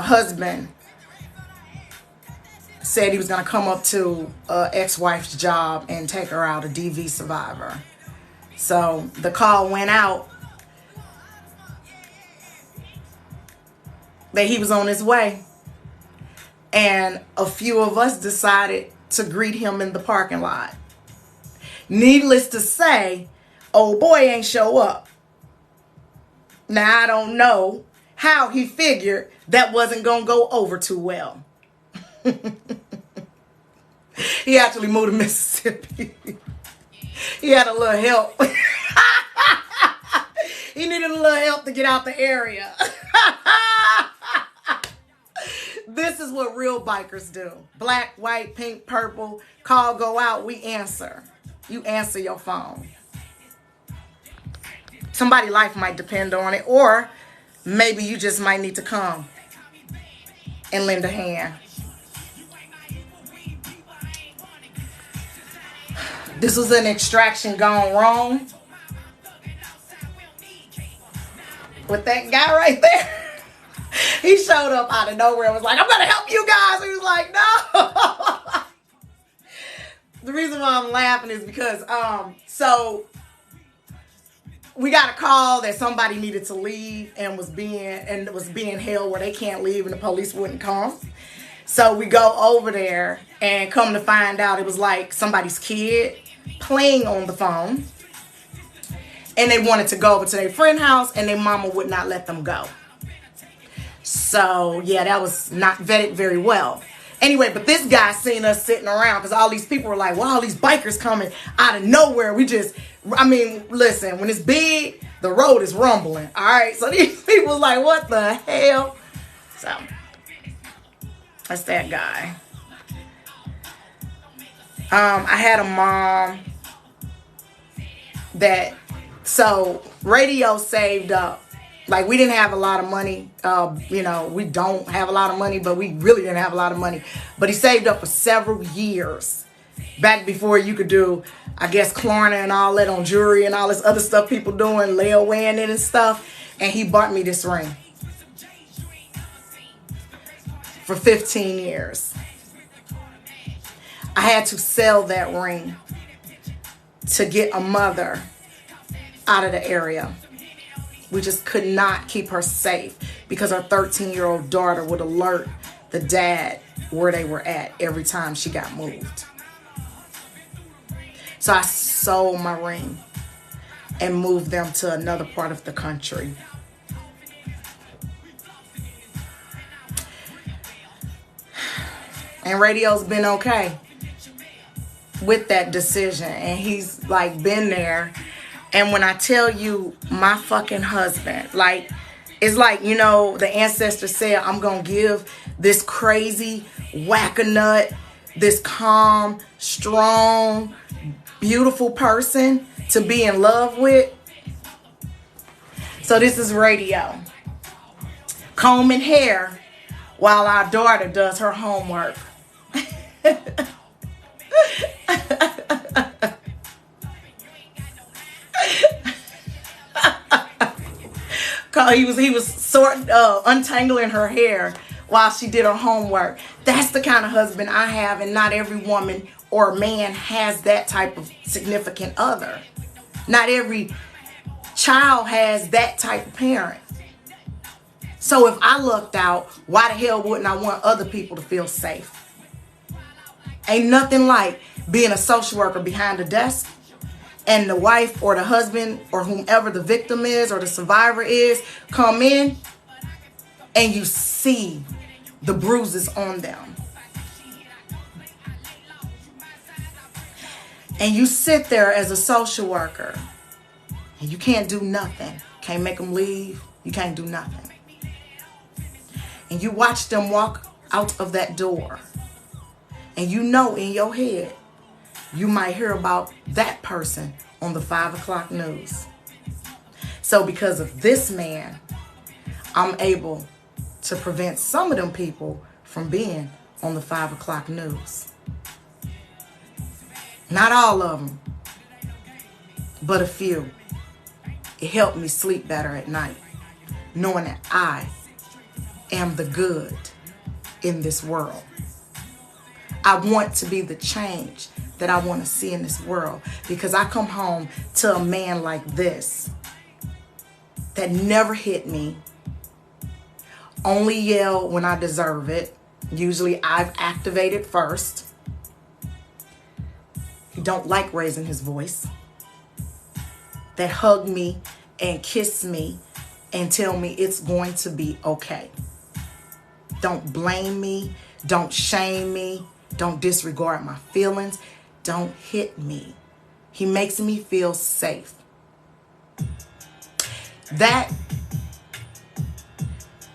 Speaker 4: husband said he was going to come up to ex-wife's job and take her out, a DV survivor. So the call went out that he was on his way. And a few of us decided to greet him in the parking lot. Needless to say, old boy ain't show up. Now, I don't know how he figured that wasn't going to go over too well. He actually moved to Mississippi. He had a little help. He needed a little help to get out the area. This is what real bikers do. Black, white, pink, purple. Call, go out, we answer. You answer your phone. Somebody's life might depend on it, or maybe you just might need to come and lend a hand. This was an extraction gone wrong with that guy right there. He showed up out of nowhere and was like, I'm going to help you guys. He was like, no. The reason why I'm laughing is because, so we got a call that somebody needed to leave and was being held where they can't leave and the police wouldn't come. So we go over there and come to find out it was like somebody's kid playing on the phone. And they wanted to go over to their friend's house and their mama would not let them go. So yeah, that was not vetted very well. Anyway, but this guy seen us sitting around because all these people were like, wow, these bikers coming out of nowhere. Listen, when it's big, the road is rumbling. All right. So these people was like, what the hell? So that's that guy. I had a mom so radio saved up. Like, we didn't have a lot of money. We don't have a lot of money, but we really didn't have a lot of money. But he saved up for several years. Back before you could do, I guess, Klarna and all that on jewelry and all this other stuff people doing, layawaying it and stuff. And he bought me this ring for 15 years. I had to sell that ring to get a mother out of the area. We just could not keep her safe because our 13-year-old daughter would alert the dad where they were at every time she got moved. So I sold my ring and moved them to another part of the country. And radio's been okay with that decision. And he's like been there. And when I tell you, my fucking husband, like, it's like, you know, the ancestor said, I'm going to give this crazy whack-a-nut, this calm, strong, beautiful person to be in love with. So this is radio. Combing hair while our daughter does her homework. He was untangling her hair while she did her homework. That's the kind of husband I have, and not every woman or man has that type of significant other. Not every child has that type of parent. So if I lucked out, why the hell wouldn't I want other people to feel safe? Ain't nothing like being a social worker behind a desk and the wife or the husband or whomever the victim is or the survivor is come in and you see the bruises on them. And you sit there as a social worker and you can't do nothing. Can't make them leave. You can't do nothing. And you watch them walk out of that door. And you know in your head, you might hear about that person on the 5 o'clock news. So because of this man, I'm able to prevent some of them people from being on the 5 o'clock news. Not all of them, but a few. It helped me sleep better at night, knowing that I am the good in this world. I want to be the change that I want to see in this world, because I come home to a man like this that never hit me, only yell when I deserve it. Usually I've activated first. He don't like raising his voice. That hug me and kiss me and tell me it's going to be okay. Don't blame me. Don't shame me. Don't disregard my feelings. Don't hit me. He makes me feel safe. That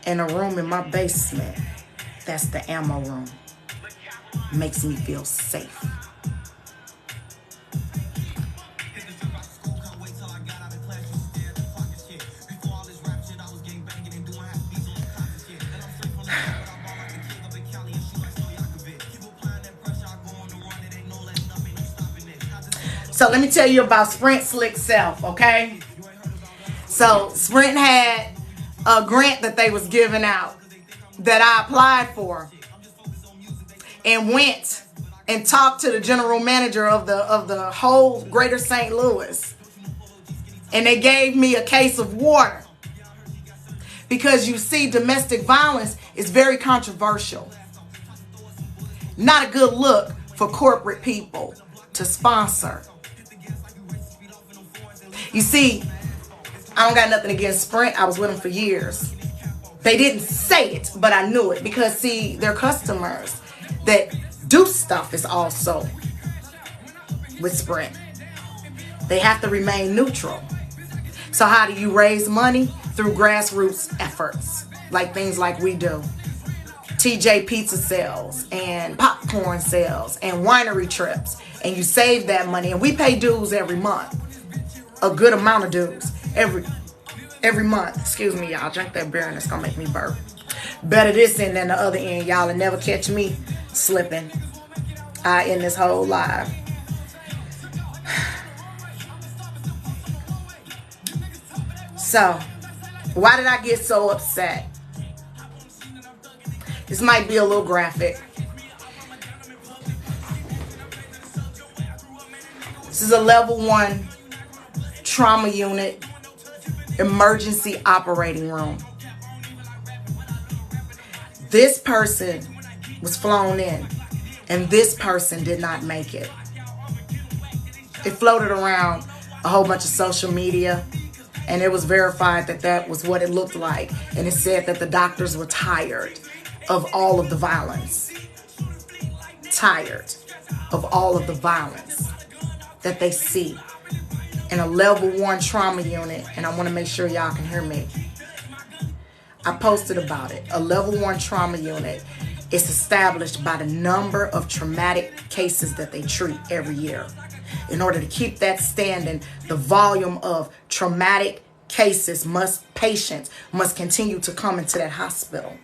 Speaker 4: and a room in my basement, that's the ammo room, makes me feel safe. So let me tell you about Sprint Slick Self, okay? So Sprint had a grant that they was giving out that I applied for and went and talked to the general manager of the whole greater St. Louis. And they gave me a case of water. Because you see, domestic violence is very controversial. Not a good look for corporate people to sponsor. You see, I don't got nothing against Sprint. I was with them for years. They didn't say it, but I knew it. Because, see, their customers that do stuff is also with Sprint. They have to remain neutral. So how do you raise money? Through grassroots efforts. Like things like we do. TJ pizza sales and popcorn sales and winery trips. And you save that money. And we pay dues every month. A good amount of dues every month. Excuse me, y'all. Drink that beer and it's gonna make me burp. Better this end than the other end, y'all, and never catch me slipping in this whole live. So Why did I get so upset? This might be a little graphic. This is a level 1 trauma unit, emergency operating room. This person was flown in, and this person did not make it. It floated around a whole bunch of social media, and it was verified that that was what it looked like. And it said that the doctors were tired of all of the violence. Tired of all of the violence that they see in a level 1 trauma unit. And I want to make sure y'all can hear me. I posted about it. A level 1 trauma unit is established by the number of traumatic cases that they treat every year. In order to keep that standing, the volume of traumatic cases patients must continue to come into that hospital.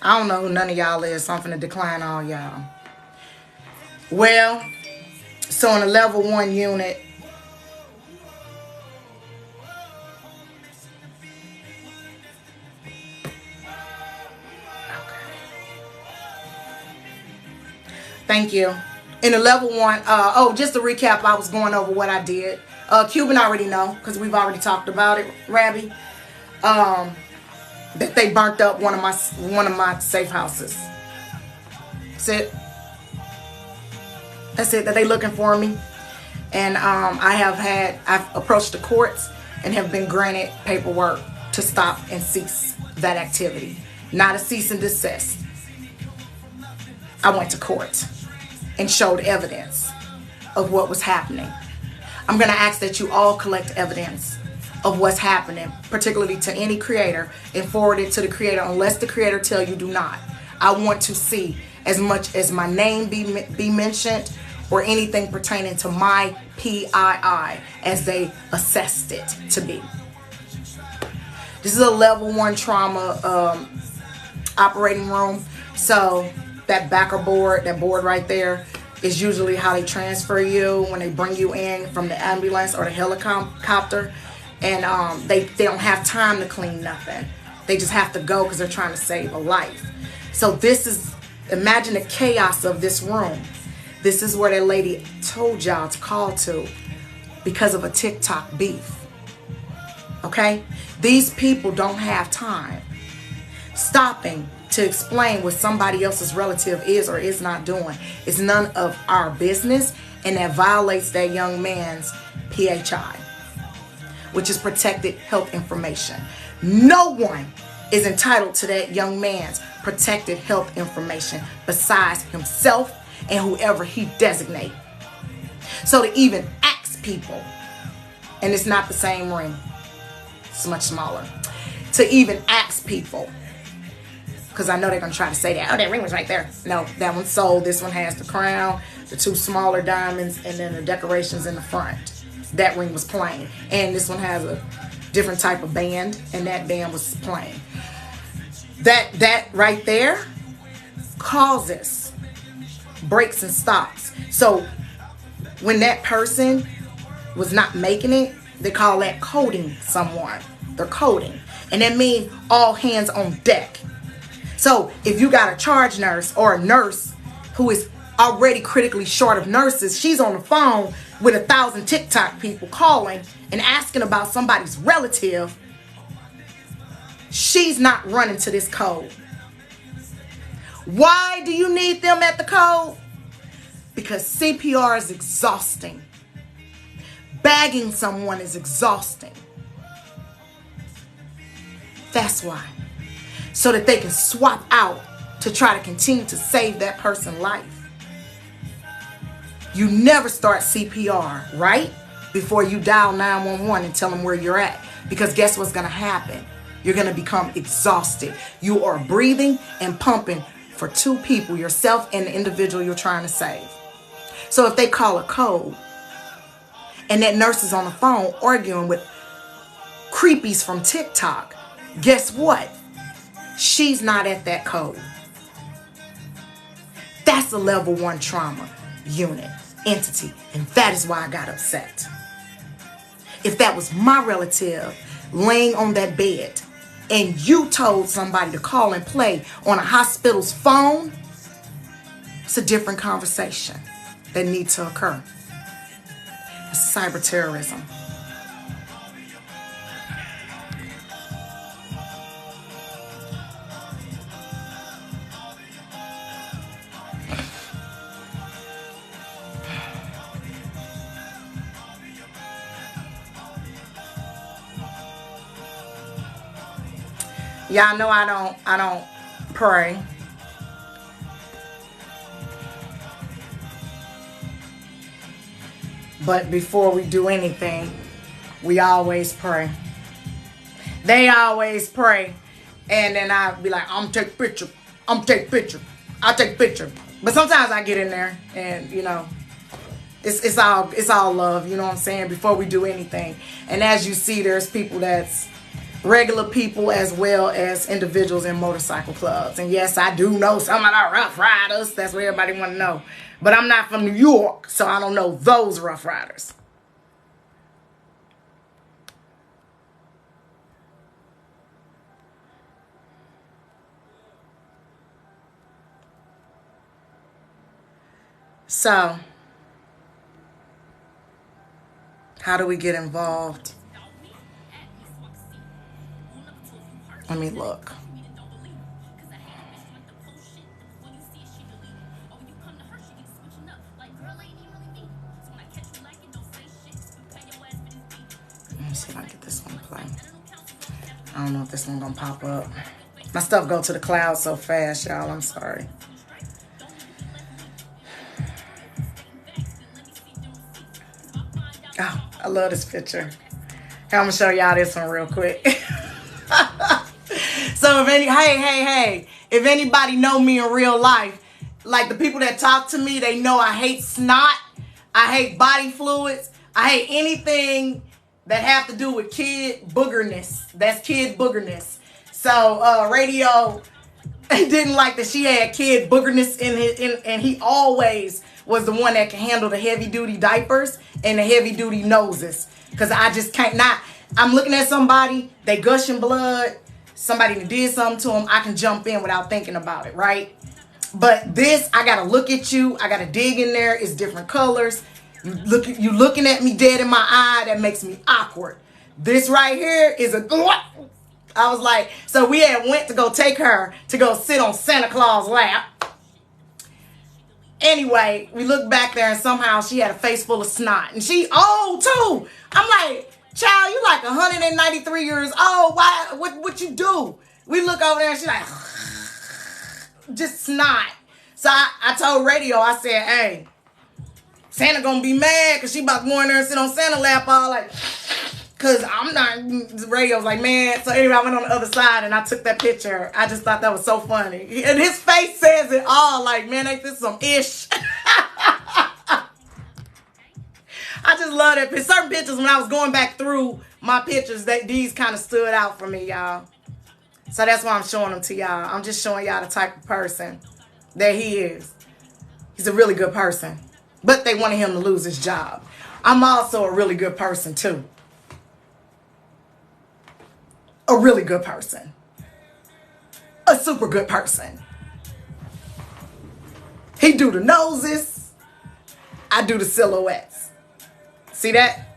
Speaker 4: I don't know who none of y'all is, so I'm finna decline all y'all. Well, so in a level 1 unit, thank you. In a level 1, just to recap, I was going over what I did. Cuban already know, because we've already talked about it, Rabbi. That they burnt up one of my safe houses. That's it. That's it. That they looking for me. And I've approached the courts and have been granted paperwork to stop and cease that activity. Not a cease and desist. I went to court and showed evidence of what was happening. I'm going to ask that you all collect evidence of what's happening, particularly to any creator, and forward it to the creator unless the creator tell you do not. I want to see as much as my name be mentioned or anything pertaining to my PII as they assessed it to be. This is a level 1 trauma operating room. So that backer board, that board right there, is usually how they transfer you when they bring you in from the ambulance or the helicopter. And they don't have time to clean nothing. They just have to go because they're trying to save a life. So this is, imagine the chaos of this room. This is where that lady told y'all to call to because of a TikTok beef. Okay? These people don't have time stopping to explain what somebody else's relative is or is not doing. It's none of our business, and that violates that young man's PHI, which is protected health information. No one is entitled to that young man's protected health information besides himself and whoever he designate. So to even ask people, and it's not the same ring, it's much smaller, to even ask people, because I know they're going to try to say that, oh, that ring was right there. No, that one's sold. This one has the crown, the 2 smaller diamonds, and then the decorations in the front. That ring was plain. And this one has a different type of band, and that band was plain. That right there causes breaks and stops. So when that person was not making it, they call that coding someone. They're coding. And that means all hands on deck. So if you got a charge nurse or a nurse who is already critically short of nurses, she's on the phone with 1,000 TikTok people calling and asking about somebody's relative. She's not running to this code. Why do you need them at the code? Because CPR is exhausting. Bagging someone is exhausting. That's why. So that they can swap out to try to continue to save that person's life. You never start CPR, right? Before you dial 911 and tell them where you're at. Because guess what's going to happen? You're going to become exhausted. You are breathing and pumping for 2 people, yourself and the individual you're trying to save. So if they call a code and that nurse is on the phone arguing with creepies from TikTok, guess what? She's not at that code. That's a level 1 trauma unit. entity. And that is why I got upset. If that was my relative laying on that bed and you told somebody to call and play on a hospital's phone, it's a different conversation that needs to occur. It's cyber terrorism. Y'all know I don't pray. But before we do anything, we always pray. They always pray. And then I'll be like, I'm take picture. I'll take picture. But sometimes I get in there and, you know, it's all love, you know what I'm saying, before we do anything. And as you see, there's people that's regular people as well as individuals in motorcycle clubs. And yes, I do know some of the rough riders. That's what everybody want to know. But I'm not from New York, so I don't know those rough riders. So, how do we get involved? Let me look. Let me see if I get this one to play. I don't know if this one gonna pop up. My stuff go to the cloud so fast, y'all. I'm sorry. Oh, I love this picture. Here, I'm gonna show y'all this one real quick. So if anybody know me in real life, like the people that talk to me, they know I hate snot, I hate body fluids, I hate anything that have to do with kid boogerness. That's kid boogerness. So Radio didn't like that she had kid boogerness and he always was the one that can handle the heavy duty diapers and the heavy duty noses. Cause I just can't I'm looking at somebody, they gushing blood, somebody that did something to them, I can jump in without thinking about it, right? But this, I gotta look at you, I gotta dig in there, it's different colors. You looking at me dead in my eye, that makes me awkward. This right here is I was like, so we had went to go take her to go sit on Santa Claus' lap. Anyway, we looked back there and somehow she had a face full of snot. And she old too. I'm like, child, you like 193 years old. Why? What you do? We look over there and she's like, just snot. So I told Radio, I said, hey, Santa gonna be mad because she about to go in there and sit on Santa lap all like, because I'm not, Radio's like, man. So anyway, I went on the other side and I took that picture. I just thought that was so funny. And his face says it all, like, man, ain't this some ish? I just love that. Certain pictures, when I was going back through my pictures, these kind of stood out for me, y'all. So that's why I'm showing them to y'all. I'm just showing y'all the type of person that he is. He's a really good person. But they wanted him to lose his job. I'm also a really good person, too. A really good person. A super good person. He do the noses. I do the silhouettes. See that?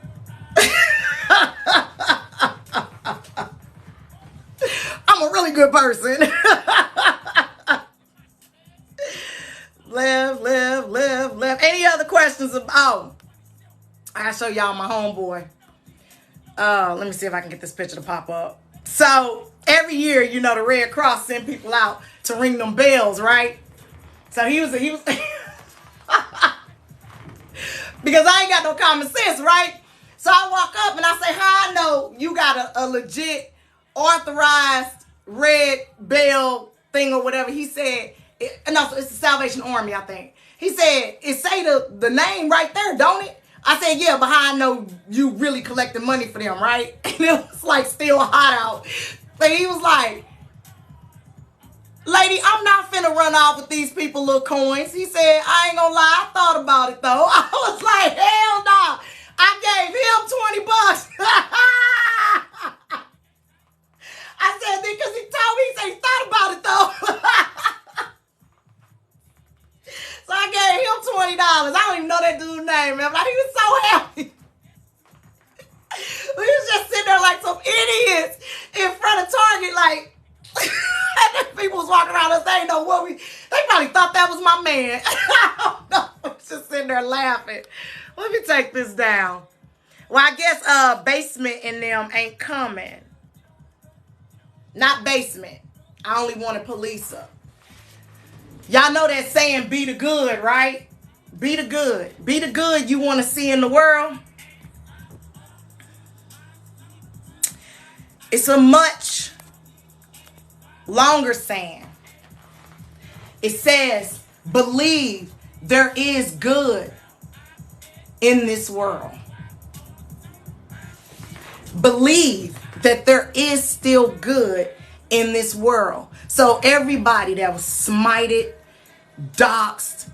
Speaker 4: I'm a really good person. Left. Any other questions about? I gotta show y'all my homeboy. Let me see if I can get this picture to pop up. So every year, you know, the Red Cross send people out to ring them bells, right? So he was because I ain't got no common sense, right? So I walk up and I say, how I know you got a legit authorized red bell thing or whatever? He said, no, it's the Salvation Army, I think. He said, it say the name right there, don't it? I said, yeah, but how I know you really collecting money for them, right? And it was like still hot out. But he was like, Lady, I'm not finna run off with these people little coins. He said, I ain't gonna lie, I thought about it though. I was like, hell no. I gave him 20 bucks. I said, because he told me, he said he thought about it though. So I gave him $20. I don't even know that dude's name, man. But he was so happy. We was just sitting there like some idiots in front of Target, like, and people was walking around us. They ain't know what they probably thought that was my man. I don't know. I was just sitting there laughing. Let me take this down. Well, I guess Basement and them ain't coming. Not Basement. I only wanted Police up. Y'all know that saying, be the good, right? Be the good. Be the good you want to see in the world. It's a much longer saying. It says, believe there is good in this world. Believe that there is still good in this world. So everybody that was smited, doxxed,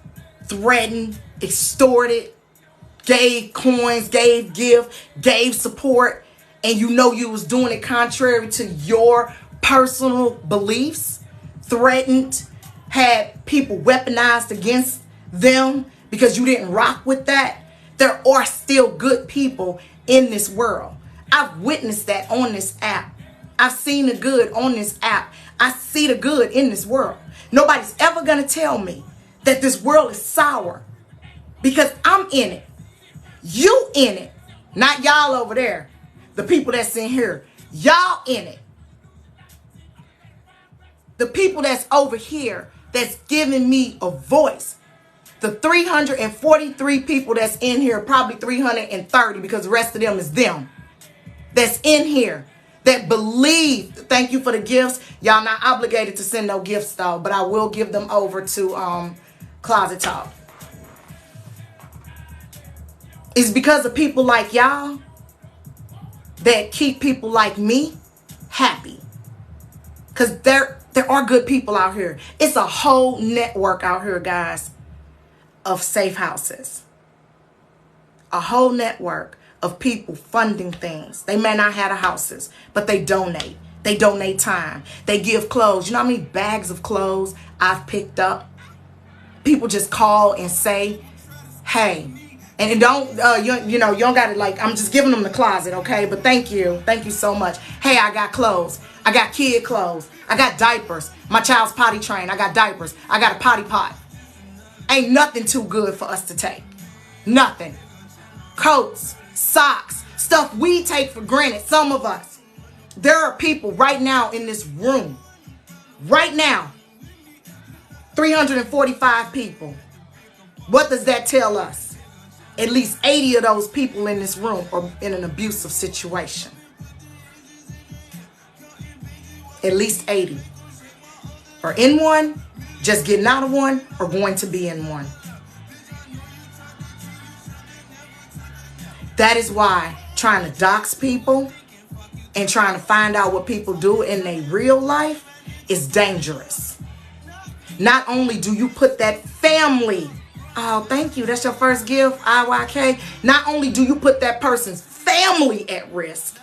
Speaker 4: threatened, extorted, gave coins, gave gift, gave support, and you know you was doing it contrary to your personal beliefs, threatened, had people weaponized against them because you didn't rock with that, there are still good people in this world. I've witnessed that on this app. I've seen the good on this app. I see the good in this world. Nobody's ever going to tell me that this world is sour because I'm in it. You in it. Not y'all over there. The people that's in here. Y'all in it. The people that's over here that's giving me a voice. The 343 people that's in here, probably 330 because the rest of them is them. That's in here. That believe. Thank you for the gifts. Y'all not obligated to send no gifts though, but I will give them over to Closet Talk. It's because of people like y'all that keep people like me happy. Because there are good people out here. It's a whole network out here, guys, of safe houses. A whole network of people funding things. They may not have the houses, but they donate. They donate time. They give clothes. You know how many bags of clothes I've picked up? People just call and say, hey, and don't, you don't got to like, I'm just giving them the closet, okay? But thank you. Thank you so much. Hey, I got clothes. I got kid clothes. I got diapers. My child's potty trained. I got diapers. I got a potty pot. Ain't nothing too good for us to take. Nothing. Coats, socks, stuff we take for granted, some of us. There are people right now in this room. Right now. 345 people. What does that tell us? At least 80 of those people in this room are in an abusive situation. At least 80. Or in one, just getting out of one, or going to be in one. That is why trying to dox people and trying to find out what people do in their real life is dangerous. Not only do you put that family, oh, thank you, that's your first gift, IYK. Not only do you put that person's family at risk,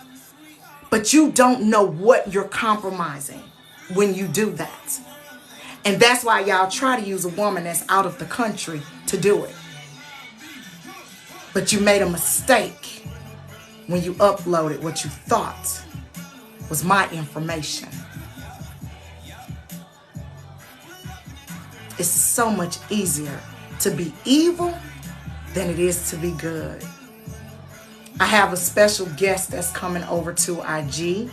Speaker 4: but you don't know what you're compromising when you do that. And that's why y'all try to use a woman that's out of the country to do it. But you made a mistake when you uploaded what you thought was my information. It's so much easier to be evil than it is to be good. I have a special guest that's coming over to IG.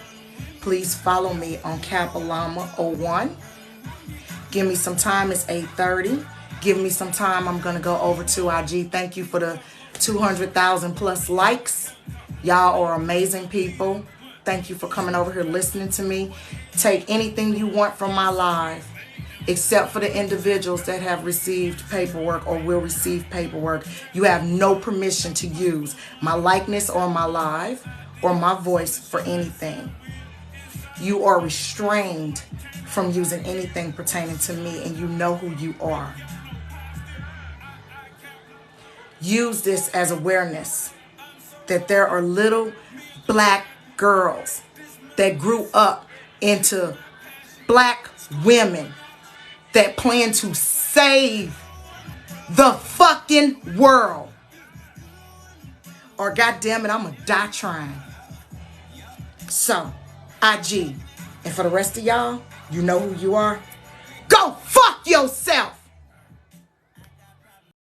Speaker 4: Please follow me on Cappa Llama 01. Give me some time. It's 8:30. Give me some time. I'm going to go over to IG. Thank you for the 200,000 plus likes. Y'all are amazing people. Thank you for coming over here listening to me. Take anything you want from my live, except for the individuals that have received paperwork or will receive paperwork. You have no permission to use my likeness or my live or my voice for anything. You are restrained from using anything pertaining to me, and you know who you are. Use this as awareness that there are little black girls that grew up into black women that plan to save the fucking world. Or goddamn it, I'm gonna die trying. So, IG. And for the rest of y'all, you know who you are. Go fuck yourself!